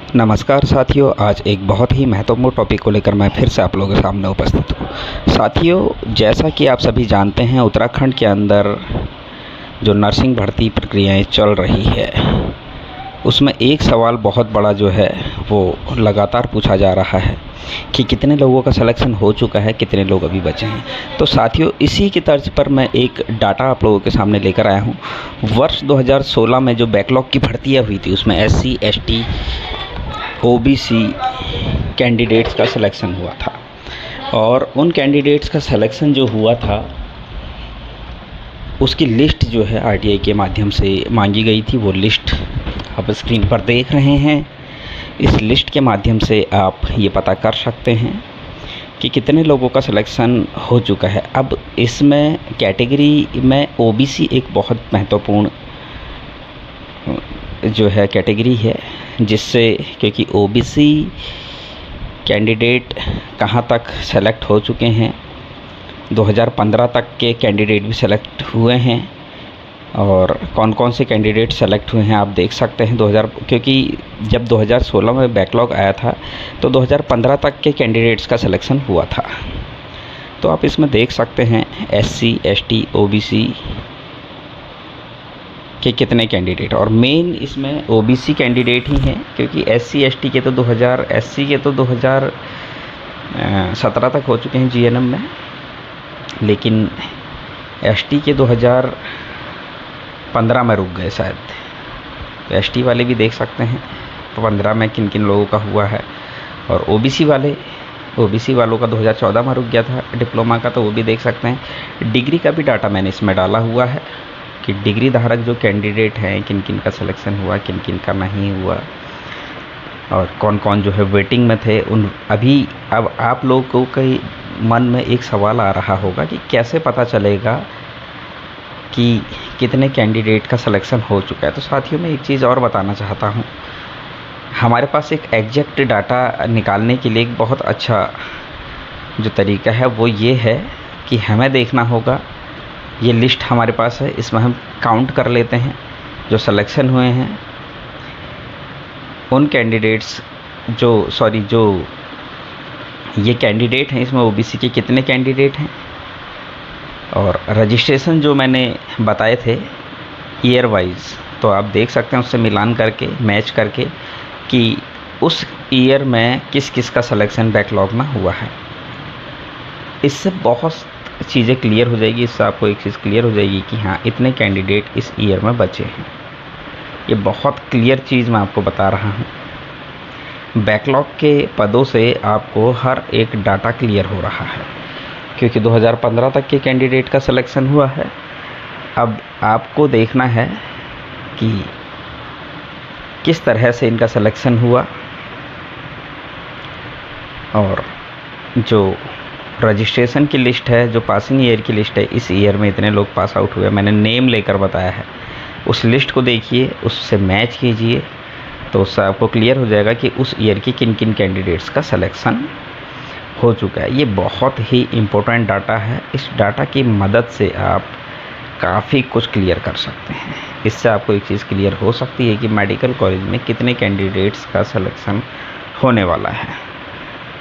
नमस्कार साथियों, आज एक बहुत ही महत्वपूर्ण टॉपिक को लेकर मैं फिर से आप लोगों के सामने उपस्थित हूँ। साथियों, जैसा कि आप सभी जानते हैं, उत्तराखंड के अंदर जो नर्सिंग भर्ती प्रक्रियाएं चल रही है, उसमें एक सवाल बहुत बड़ा जो है वो लगातार पूछा जा रहा है कि कितने लोगों का सिलेक्शन हो चुका है, कितने लोग अभी बचे हैं। तो साथियों, इसी की तर्ज पर मैं एक डाटा आप लोगों के सामने लेकर आया हूँ। वर्ष 2016 में जो बैकलॉग की भर्तियाँ हुई थी, उसमें SC, ST, OBC कैंडिडेट्स का सिलेक्शन हुआ था, और उन कैंडिडेट्स का सिलेक्शन जो हुआ था उसकी लिस्ट जो है RTI के माध्यम से मांगी गई थी। वो लिस्ट आप स्क्रीन पर देख रहे हैं। इस लिस्ट के माध्यम से आप ये पता कर सकते हैं कि कितने लोगों का सिलेक्शन हो चुका है। अब इसमें कैटेगरी में OBC एक बहुत महत्वपूर्ण जो है कैटेगरी है, जिससे क्योंकि OBC कैंडिडेट कहाँ तक सेलेक्ट हो चुके हैं, 2015 तक के कैंडिडेट भी सेलेक्ट हुए हैं, और कौन कौन से कैंडिडेट सेलेक्ट हुए हैं आप देख सकते हैं। क्योंकि जब 2016 में बैकलॉग आया था तो 2015 तक के कैंडिडेट्स का सिलेक्शन हुआ था। तो आप इसमें देख सकते हैं SC, ST, OBC के कितने कैंडिडेट, और मेन इसमें OBC कैंडिडेट ही हैं, क्योंकि SC, ST के तो 2017 तक हो चुके हैं GNM में, लेकिन ST के 2015 में रुक गए शायद। तो ST वाले भी देख सकते हैं तो 15 में किन किन लोगों का हुआ है, और OBC वालों का 2014 में रुक गया था डिप्लोमा का, तो वो भी देख सकते हैं। डिग्री का भी डाटा मैंने इसमें डाला हुआ है कि डिग्री धारक जो कैंडिडेट हैं, किन किन का सिलेक्शन हुआ, किन किन का नहीं हुआ, और कौन कौन जो है वेटिंग में थे। अब आप लोगों के मन में एक सवाल आ रहा होगा कि कैसे पता चलेगा कि कितने कैंडिडेट का सिलेक्शन हो चुका है। तो साथियों, मैं एक चीज़ और बताना चाहता हूँ। हमारे पास एक एग्जैक्ट डाटा निकालने के लिए एक बहुत अच्छा जो तरीका है वो ये है कि हमें देखना होगा, ये लिस्ट हमारे पास है, इसमें हम काउंट कर लेते हैं जो सिलेक्शन हुए हैं उन कैंडिडेट्स जो ये कैंडिडेट हैं, इसमें OBC के कितने कैंडिडेट हैं, और रजिस्ट्रेशन जो मैंने बताए थे ईयर वाइज, तो आप देख सकते हैं उससे मिलान करके, मैच करके कि उस ईयर में किस किस का सिलेक्शन बैकलॉग में हुआ है। इससे बहुत चीज़ें क्लियर हो जाएगी। इससे आपको एक चीज़ क्लियर हो जाएगी कि हाँ, इतने कैंडिडेट इस ईयर में बचे हैं। ये बहुत क्लियर चीज़ मैं आपको बता रहा हूँ। बैकलॉग के पदों से आपको हर एक डाटा क्लियर हो रहा है, क्योंकि 2015 तक के कैंडिडेट का सिलेक्शन हुआ है। अब आपको देखना है कि किस तरह से इनका सिलेक्शन हुआ, और जो रजिस्ट्रेशन की लिस्ट है, जो पासिंग ईयर की लिस्ट है, इस ईयर में इतने लोग पास आउट हुए, मैंने नेम लेकर बताया है। उस लिस्ट को देखिए, उससे मैच कीजिए, तो उससे आपको क्लियर हो जाएगा कि उस ईयर की किन किन कैंडिडेट्स का सिलेक्शन हो चुका है। ये बहुत ही इम्पोर्टेंट डाटा है। इस डाटा की मदद से आप काफ़ी कुछ क्लियर कर सकते हैं। इससे आपको एक चीज़ क्लियर हो सकती है कि मेडिकल कॉलेज में कितने कैंडिडेट्स का सिलेक्शन होने वाला है।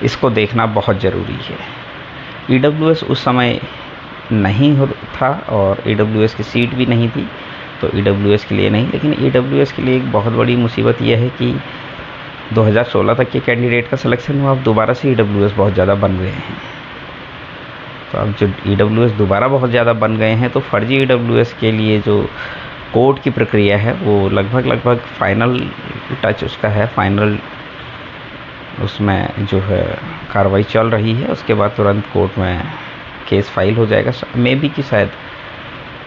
इसको देखना बहुत ज़रूरी है। EWS उस समय नहीं हो था, और EWS की सीट भी नहीं थी, तो EWS के लिए नहीं। लेकिन EWS के लिए एक बहुत बड़ी मुसीबत यह है कि 2016 तक के कैंडिडेट का सिलेक्शन हुआ, अब दोबारा से EWS बहुत ज़्यादा बन गए हैं। तो अब जो EWS दोबारा बहुत ज़्यादा बन गए हैं, तो फर्जी EWS के लिए जो कोर्ट की प्रक्रिया है वो लगभग फाइनल टच उसका है, फाइनल उसमें जो है कार्रवाई चल रही है। उसके बाद तुरंत कोर्ट में केस फाइल हो जाएगा। मे बी कि शायद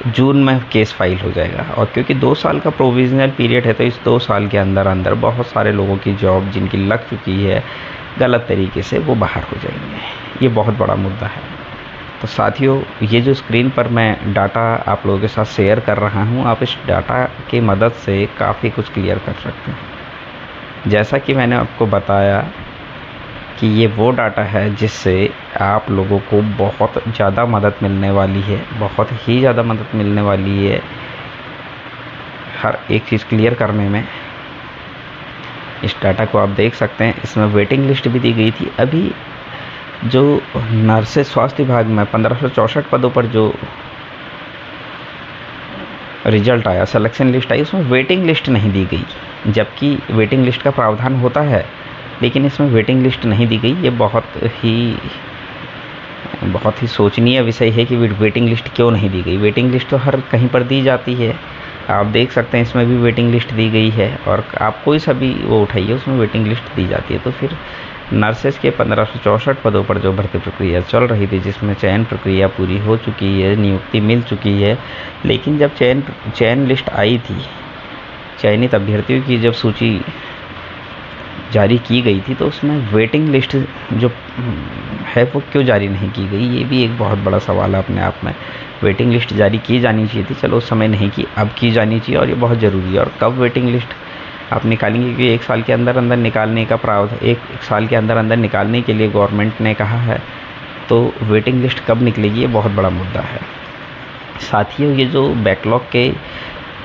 जून में केस फाइल हो जाएगा, और क्योंकि 2 साल का प्रोविजनल पीरियड है, तो इस 2 साल के अंदर बहुत सारे लोगों की जॉब जिनकी लग चुकी है गलत तरीके से, वो बाहर हो जाएंगे। ये बहुत बड़ा मुद्दा है। तो साथियों, ये जो स्क्रीन पर मैं डाटा आप लोगों के साथ शेयर कर रहा हूँ, आप इस डाटा की मदद से काफ़ी कुछ क्लियर कर सकते हैं। जैसा कि मैंने आपको बताया कि ये वो डाटा है जिससे आप लोगों को बहुत ज़्यादा मदद मिलने वाली है, बहुत ही ज़्यादा मदद मिलने वाली है हर एक चीज़ क्लियर करने में। इस डाटा को आप देख सकते हैं। इसमें वेटिंग लिस्ट भी दी गई थी। अभी जो नर्सेस स्वास्थ्य विभाग में 1564 पदों पर जो रिजल्ट आया, सिलेक्शन लिस्ट आई, उसमें वेटिंग लिस्ट नहीं दी गई, जबकि वेटिंग लिस्ट का प्रावधान होता है, लेकिन इसमें वेटिंग लिस्ट नहीं दी गई। ये बहुत ही सोचनीय विषय है कि वेटिंग लिस्ट क्यों नहीं दी गई। वेटिंग लिस्ट तो हर कहीं पर दी जाती है, आप देख सकते हैं इसमें भी वेटिंग लिस्ट दी गई है, और आप कोई सा भी वो उठाइए उसमें वेटिंग लिस्ट दी जाती है। तो फिर नर्सेस के 1564 पदों पर जो भर्ती प्रक्रिया चल रही थी, जिसमें चयन प्रक्रिया पूरी हो चुकी है, नियुक्ति मिल चुकी है, लेकिन जब चयन लिस्ट आई थी, चयनित अभ्यर्थियों की जब सूची जारी की गई थी, तो उसमें वेटिंग लिस्ट जो है वो क्यों जारी नहीं की गई, ये भी एक बहुत बड़ा सवाल है अपने आप में। वेटिंग लिस्ट जारी की जानी चाहिए थी, चलो उस समय नहीं की, अब की जानी चाहिए, और ये बहुत ज़रूरी है। और कब वेटिंग लिस्ट आप निकालेंगे, क्योंकि 1 साल के अंदर अंदर निकालने का प्रावधान, एक साल के अंदर अंदर निकालने के लिए गवर्नमेंट ने कहा है, तो वेटिंग लिस्ट कब निकलेगी ये बहुत बड़ा मुद्दा है। साथियों, ये जो बैकलॉग के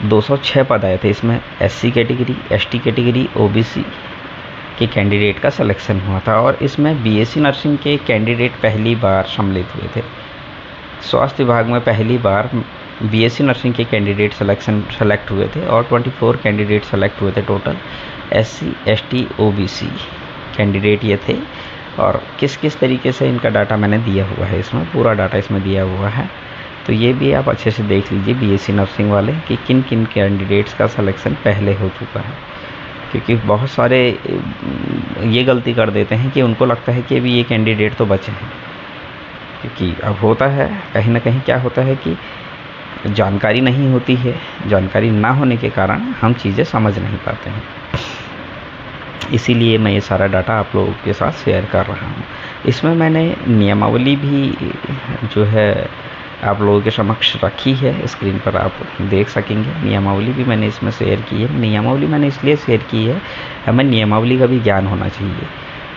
206 पद आए थे, इसमें SC category, ST category, OBC के कैंडिडेट का सिलेक्शन हुआ था, और इसमें BSc नर्सिंग के कैंडिडेट पहली बार सम्मिलित हुए थे। स्वास्थ्य विभाग में पहली बार BSc नर्सिंग के कैंडिडेट सेलेक्ट हुए थे, और 24 कैंडिडेट सेलेक्ट हुए थे total. SC, ST, OBC candidate ये थे, और किस किस तरीके से इनका डाटा मैंने दिया हुआ है, इसमें पूरा डाटा इसमें दिया हुआ है, तो ये भी आप अच्छे से देख लीजिए BSc नर्सिंग वाले कि किन किन कैंडिडेट्स का सिलेक्शन पहले हो चुका है। क्योंकि बहुत सारे ये गलती कर देते हैं कि उनको लगता है कि अभी ये कैंडिडेट तो बचे हैं, क्योंकि अब होता है कहीं ना कहीं क्या होता है कि जानकारी नहीं होती है, जानकारी ना होने के कारण हम चीज़ें समझ नहीं पाते हैं। इसीलिए मैं ये सारा डाटा आप लोगों के साथ शेयर कर रहा हूँ। इसमें मैंने नियमावली भी जो है आप लोगों के समक्ष रखी है, स्क्रीन पर आप देख सकेंगे। नियमावली भी मैंने इसमें शेयर की है। नियमावली मैंने इसलिए शेयर की है, हमें नियमावली का भी ज्ञान होना चाहिए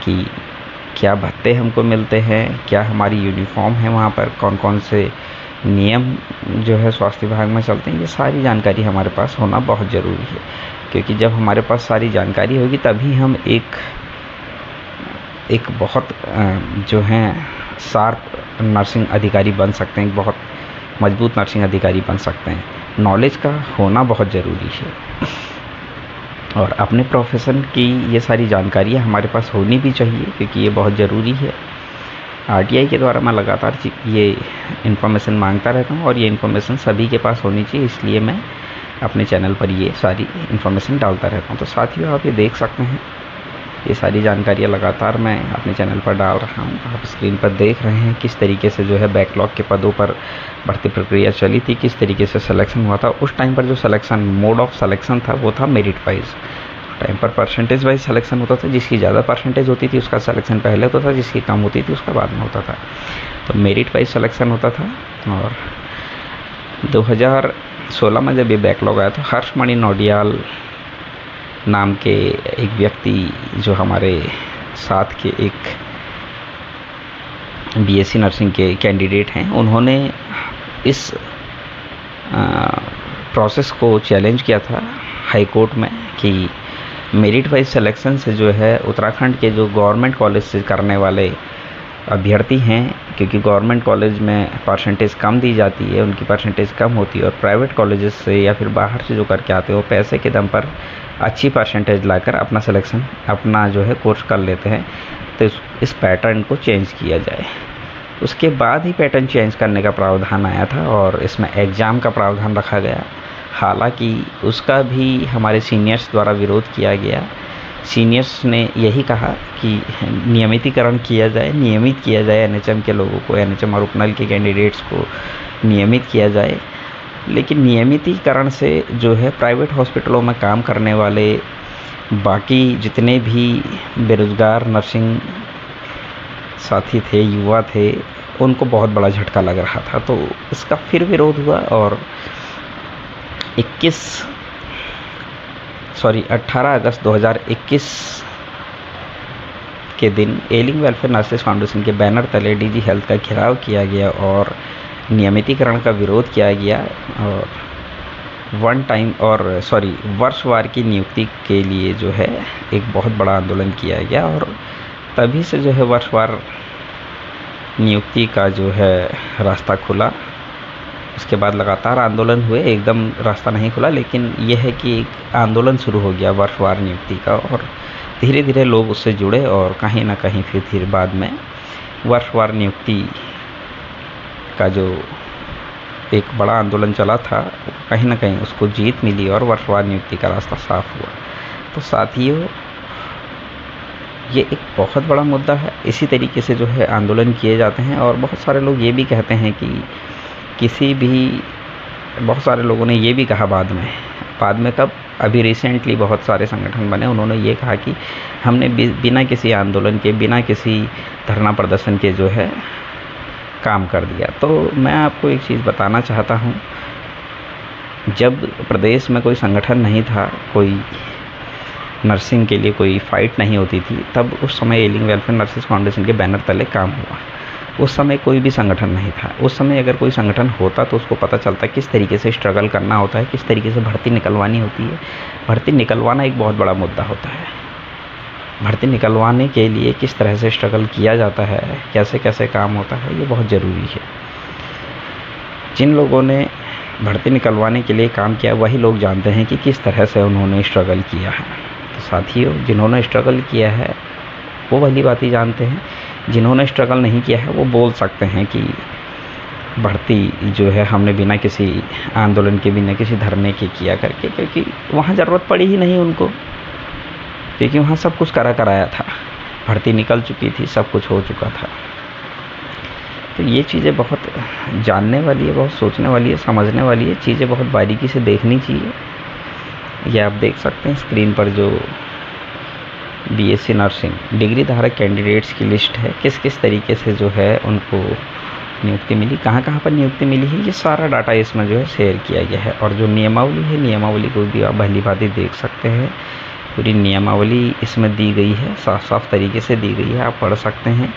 कि क्या भत्ते हमको मिलते हैं, क्या हमारी यूनिफॉर्म है, वहाँ पर कौन कौन से नियम जो है स्वास्थ्य विभाग में चलते हैं, ये सारी जानकारी हमारे पास होना बहुत ज़रूरी है। क्योंकि जब हमारे पास सारी जानकारी होगी तभी हम एक बहुत जो हैं शार्प नर्सिंग अधिकारी बन सकते हैं, एक बहुत मजबूत नर्सिंग अधिकारी बन सकते हैं। नॉलेज का होना बहुत ज़रूरी है, और अपने प्रोफेशन की ये सारी जानकारियाँ हमारे पास होनी भी चाहिए, क्योंकि ये बहुत ज़रूरी है। RTI के द्वारा मैं लगातार ये इन्फॉर्मेशन मांगता रहता हूँ, और ये इन्फॉर्मेशन सभी के पास होनी चाहिए, इसलिए मैं अपने चैनल पर ये सारी इन्फॉर्मेशन डालता रहता हूँ। तो साथियों, आप ये देख सकते हैं, ये सारी जानकारियाँ लगातार मैं अपने चैनल पर डाल रहा हूँ। आप स्क्रीन पर देख रहे हैं किस तरीके से जो है बैकलॉग के पदों पर भर्ती प्रक्रिया चली थी, किस तरीके से सिलेक्शन हुआ था। उस टाइम पर जो सिलेक्शन मोड ऑफ सिलेक्शन था वो था मेरिट वाइज। टाइम पर परसेंटेज वाइज सिलेक्शन होता था, जिसकी ज़्यादा परसेंटेज होती थी उसका सिलेक्शन पहले होता था, जिसकी कम होती थी उसका बाद में होता था। तो मेरिट वाइज सिलेक्शन होता था। और 2016 में जब ये बैकलॉग आया तो हर्षमणि नौडियाल नाम के एक व्यक्ति जो हमारे साथ के एक BSc नर्सिंग के कैंडिडेट हैं, उन्होंने इस प्रोसेस को चैलेंज किया था हाई कोर्ट में कि मेरिट वाइज सिलेक्शन से जो है उत्तराखंड के जो गवर्नमेंट कॉलेज से करने वाले अभ्यर्थी हैं, क्योंकि गवर्नमेंट कॉलेज में परसेंटेज कम दी जाती है, उनकी परसेंटेज कम होती है, और प्राइवेट कॉलेजेस से या फिर बाहर से जो करके आते हैं वो पैसे के दम पर अच्छी परसेंटेज लाकर अपना सिलेक्शन, अपना जो है कोर्स कर लेते हैं। तो इस पैटर्न को चेंज किया जाए। उसके बाद ही पैटर्न चेंज करने का प्रावधान आया था, और इसमें एग्ज़ाम का प्रावधान रखा गया। हालांकि उसका भी हमारे सीनियर्स द्वारा विरोध किया गया। सीनियर्स ने यही कहा कि नियमितीकरण किया जाए, नियमित किया जाए NHM के लोगों को, NHM और उपनल के कैंडिडेट्स को नियमित किया जाए। लेकिन नियमितीकरण से जो है प्राइवेट हॉस्पिटलों में काम करने वाले बाकी जितने भी बेरोज़गार नर्सिंग साथी थे, युवा थे, उनको बहुत बड़ा झटका लग रहा था। तो इसका फिर विरोध हुआ, और 18 अगस्त 2021 के दिन एलिंग वेलफेयर नर्सेस फाउंडेशन के बैनर तले DG हेल्थ का घेराव किया गया और नियमितीकरण का विरोध किया गया। और वर्षवार की नियुक्ति के लिए जो है एक बहुत बड़ा आंदोलन किया गया, और तभी से जो है वर्षवार नियुक्ति का जो है रास्ता खुला। उसके बाद लगातार आंदोलन हुए, एकदम रास्ता नहीं खुला, लेकिन यह है कि एक आंदोलन शुरू हो गया वर्षवार नियुक्ति का, और धीरे धीरे लोग उससे जुड़े, और कहीं ना कहीं फिर धीरे बाद में वर्षवार नियुक्ति का जो एक बड़ा आंदोलन चला था, कहीं ना कहीं उसको जीत मिली और वर्षवार नियुक्ति का रास्ता साफ हुआ। तो साथियों, ये एक बहुत बड़ा मुद्दा है। इसी तरीके से जो है आंदोलन किए जाते हैं, और बहुत सारे लोग ये भी कहते हैं कि बहुत सारे लोगों ने ये भी कहा बाद में कब, अभी रिसेंटली बहुत सारे संगठन बने, उन्होंने ये कहा कि हमने बिना किसी आंदोलन के, बिना किसी धरना प्रदर्शन के जो है काम कर दिया। तो मैं आपको एक चीज़ बताना चाहता हूँ, जब प्रदेश में कोई संगठन नहीं था, कोई नर्सिंग के लिए कोई फ़ाइट नहीं होती थी, तब उस समय एलिंग वेलफेयर नर्सेस फाउंडेशन के बैनर तले काम हुआ। उस समय कोई भी संगठन नहीं था। उस समय अगर कोई संगठन होता तो उसको पता चलता किस तरीके से स्ट्रगल करना होता है, किस तरीके से भर्ती निकलवानी होती है। भर्ती निकलवाना एक बहुत बड़ा मुद्दा होता है। भर्ती निकलवाने के लिए किस तरह से स्ट्रगल किया जाता है, कैसे कैसे काम होता है, ये बहुत ज़रूरी है। जिन लोगों ने भर्ती निकलवाने के लिए काम किया, वही लोग जानते हैं कि किस तरह से उन्होंने स्ट्रगल किया है। तो साथियों, जिन्होंने स्ट्रगल किया है वो भली बात ही जानते हैं। जिन्होंने स्ट्रगल नहीं किया है वो बोल सकते हैं कि भर्ती जो है हमने बिना किसी आंदोलन के, बिना किसी धरने के किया करके, क्योंकि वहाँ ज़रूरत पड़ी ही नहीं उनको, क्योंकि वहाँ सब कुछ कराया था, भर्ती निकल चुकी थी, सब कुछ हो चुका था। तो ये चीज़ें बहुत जानने वाली है, बहुत सोचने वाली है, समझने वाली है। चीज़ें बहुत बारीकी से देखनी चाहिए। ये आप देख सकते हैं स्क्रीन पर जो बीएससी नर्सिंग डिग्री धारक कैंडिडेट्स की लिस्ट है, किस किस तरीके से जो है उनको नियुक्ति मिली, कहाँ कहाँ पर नियुक्ति मिली है, ये सारा डाटा इसमें जो है शेयर किया गया है। और जो नियमावली है, नियमावली को भी आप भली भांति देख सकते हैं। पूरी नियमावली इसमें दी गई है, साफ साफ तरीके से दी गई है। आप पढ़ सकते हैं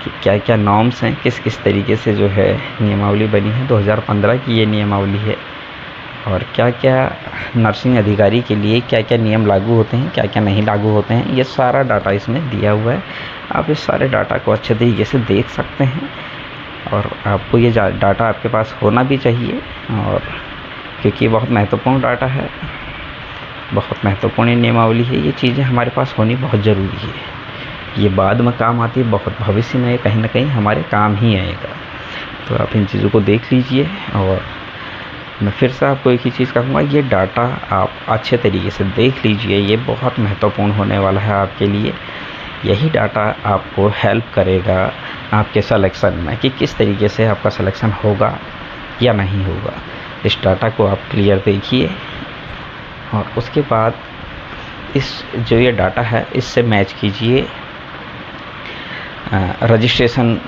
कि क्या क्या नॉर्म्स हैं, किस किस तरीके से जो है नियमावली बनी है। 2015 की ये नियमावली है, और क्या क्या नर्सिंग अधिकारी के लिए क्या क्या नियम लागू होते हैं, क्या क्या नहीं लागू होते हैं, ये सारा डाटा इसमें दिया हुआ है। आप इस सारे डाटा को अच्छे तरीके से देख सकते हैं, और आपको ये डाटा आपके पास होना भी चाहिए, और क्योंकि ये बहुत महत्वपूर्ण डाटा है, बहुत महत्वपूर्ण नियमावली है। ये चीज़ें हमारे पास होनी बहुत ज़रूरी है। ये बाद में काम आती है, बहुत भविष्य में कहीं ना कहीं हमारे काम ही आएगा। तो आप इन चीज़ों को देख लीजिए। और मैं फिर से आपको एक ही चीज़ कहूँगा, ये डाटा आप अच्छे तरीके से देख लीजिए, ये बहुत महत्वपूर्ण होने वाला है आपके लिए। यही डाटा आपको हेल्प करेगा आपके सिलेक्शन में, कि किस तरीके से आपका सिलेक्शन होगा या नहीं होगा। इस डाटा को आप क्लियर देखिए, और उसके बाद इस जो ये डाटा है इससे मैच कीजिए रजिस्ट्रेशन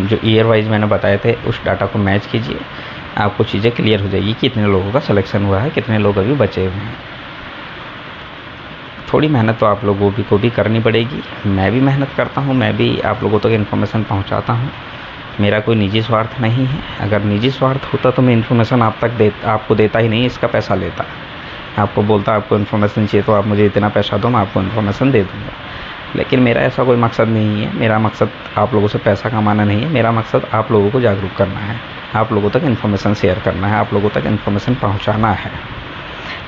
जो ईयर वाइज मैंने बताए थे, उस डाटा को मैच कीजिए। आपको चीज़ें क्लियर हो जाएगी कि कितने लोगों का सिलेक्शन हुआ है, कितने लोग अभी बचे हुए हैं। थोड़ी मेहनत तो आप लोगों को भी करनी पड़ेगी। मैं भी मेहनत करता हूँ, मैं भी आप लोगों तक इन्फॉर्मेशन पहुँचाता हूँ। मेरा कोई निजी स्वार्थ नहीं है। अगर निजी स्वार्थ होता तो मैं इन्फॉर्मेशन आपको देता ही नहीं, इसका पैसा लेता। आपको बोलता आपको इन्फॉर्मेशन चाहिए तो आप मुझे इतना पैसा दो, मैं आपको इन्फॉर्मेशन दे दूँगा। लेकिन मेरा ऐसा कोई मकसद नहीं है। मेरा मकसद आप लोगों से पैसा कमाना नहीं है। मेरा मकसद आप लोगों को जागरूक करना है, आप लोगों तक इन्फॉर्मेशन शेयर करना है, आप लोगों तक इन्फॉर्मेशन पहुंचाना है,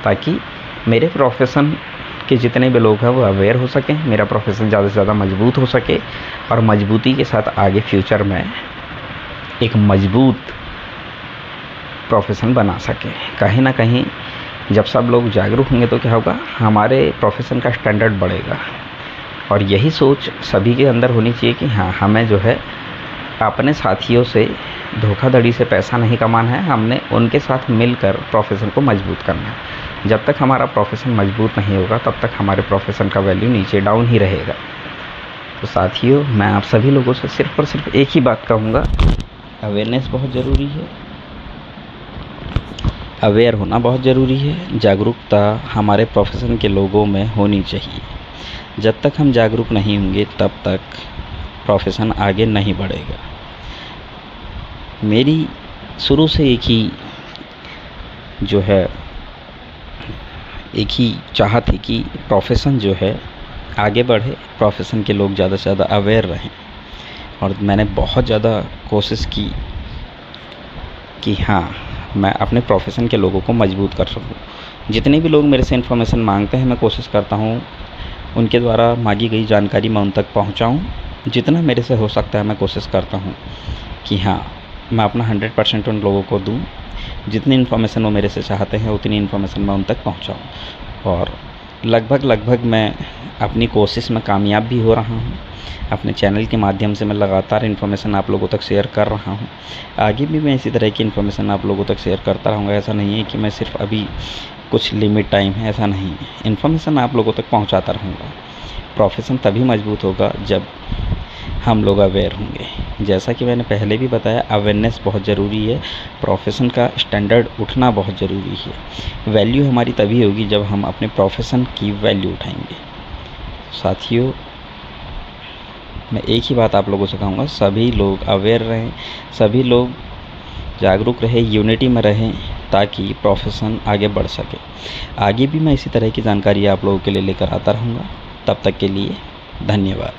ताकि मेरे प्रोफेशन के जितने भी लोग हैं वो अवेयर हो सकें, मेरा प्रोफेशन ज़्यादा से ज़्यादा मजबूत हो सके, और मजबूती के साथ आगे फ्यूचर में एक मजबूत प्रोफेशन बना सके। कहीं ना कहीं जब सब लोग जागरूक होंगे तो क्या होगा, हमारे प्रोफेशन का स्टैंडर्ड बढ़ेगा। और यही सोच सभी के अंदर होनी चाहिए कि हाँ, हमें जो है अपने साथियों से धोखाधड़ी से पैसा नहीं कमाना है, हमने उनके साथ मिलकर प्रोफेशन को मजबूत करना है। जब तक हमारा प्रोफेशन मजबूत नहीं होगा तब तक हमारे प्रोफेशन का वैल्यू नीचे डाउन ही रहेगा। तो साथियों, मैं आप सभी लोगों से सिर्फ और सिर्फ एक ही बात कहूँगा, अवेयरनेस बहुत ज़रूरी है, अवेयर होना बहुत ज़रूरी है। जागरूकता हमारे प्रोफेशन के लोगों में होनी चाहिए। जब तक हम जागरूक नहीं होंगे तब तक प्रोफेशन आगे नहीं बढ़ेगा। मेरी शुरू से एक ही जो है एक ही चाहत है कि प्रोफेशन जो है आगे बढ़े, प्रोफेशन के लोग ज़्यादा से ज़्यादा अवेयर रहें। और मैंने बहुत ज़्यादा कोशिश की कि हाँ, मैं अपने प्रोफेशन के लोगों को मजबूत कर सकूँ। जितने भी लोग मेरे से इन्फॉर्मेशन मांगते हैं, मैं कोशिश करता हूँ उनके द्वारा मांगी गई जानकारी मैं उन तक पहुँचाऊँ। जितना मेरे से हो सकता है मैं कोशिश करता हूँ कि हाँ, मैं अपना 100% उन लोगों को दूँ। जितनी इन्फॉर्मेशन वो मेरे से चाहते हैं उतनी इन्फॉर्मेशन मैं उन तक पहुँचाऊँ। और लगभग मैं अपनी कोशिश में कामयाब भी हो रहा हूँ। अपने चैनल के माध्यम से मैं लगातार इन्फॉर्मेशन आप लोगों तक शेयर कर रहा हूँ। आगे भी मैं इसी तरह की इन्फॉर्मेशन आप लोगों तक शेयर करता रहूँगा। ऐसा नहीं है कि मैं सिर्फ अभी कुछ लिमिट टाइम है, ऐसा नहीं है। इन्फॉर्मेशन आप लोगों तक पहुँचाता रहूँगा। प्रोफेशन तभी मजबूत होगा जब हम लोग अवेयर होंगे। जैसा कि मैंने पहले भी बताया, अवेयरनेस बहुत ज़रूरी है। प्रोफेशन का स्टैंडर्ड उठना बहुत ज़रूरी है। वैल्यू हमारी तभी होगी जब हम अपने प्रोफेशन की वैल्यू उठाएंगे। साथियों, मैं एक ही बात आप लोगों से कहूँगा, सभी लोग अवेयर रहें, सभी लोग जागरूक रहें, यूनिटी में रहें, ताकि प्रोफेशन आगे बढ़ सके। आगे भी मैं इसी तरह की जानकारी आप लोगों के लिए लेकर आता रहूँगा। तब तक के लिए धन्यवाद।